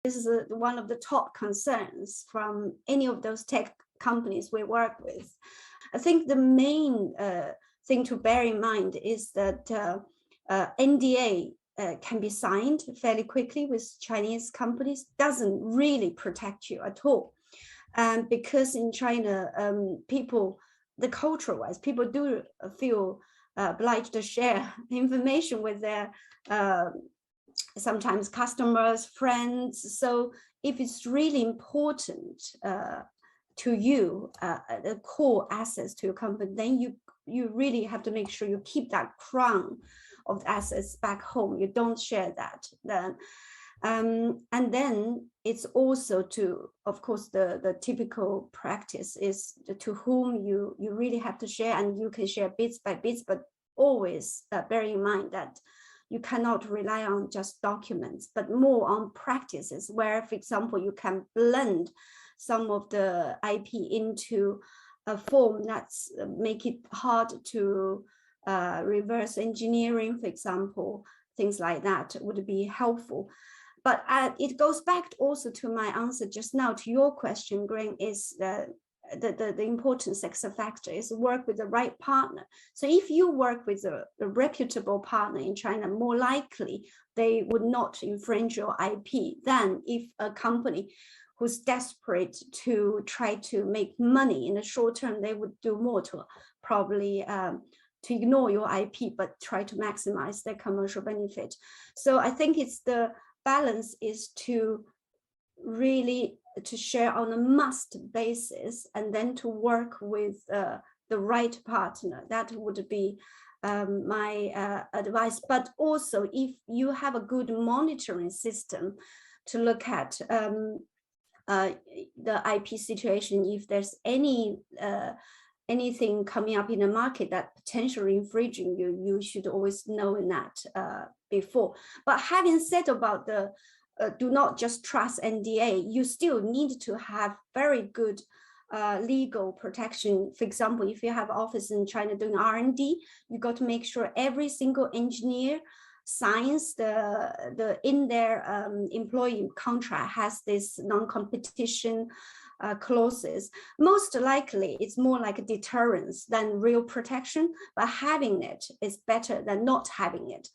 This is one of the top concerns from any of those tech companies we work with. I think the main thing to bear in mind is that NDA can be signed fairly quickly with Chinese companies, doesn't really protect you at all. Because in China, people, the culture-wise, people do feel obliged to share information with their sometimes customers, friends. So if it's really important to you, the core assets to your company, then you really have to make sure you keep that crown of assets back home. You don't share that then. And then it's also to, of course, the typical practice is to whom you really have to share, and you can share bits by bits, but always bear in mind that you cannot rely on just documents, but more on practices where, for example, you can blend some of the IP into a form that's make it hard to reverse engineering, for example, things like that would be helpful. But it goes back also to my answer just now to your question, Green, is the important success factor is work with the right partner. So if you work with a reputable partner in China, more likely they would not infringe your IP than if a company who's desperate to try to make money in the short term, they would do more to probably to ignore your IP, but try to maximize their commercial benefit. So I think it's the balance is to really to share on a must basis, and then to work with the right partner. That would be my advice. But also, if you have a good monitoring system to look at the IP situation, if there's anything coming up in the market that potentially infringing you should always know that before. But having said about the do not just trust NDA, you still need to have very good legal protection. For example, if you have office in China doing R&D, you got to make sure every single engineer signs in their employee contract has this non-competition clauses. Most likely it's more like a deterrence than real protection, but having it is better than not having it.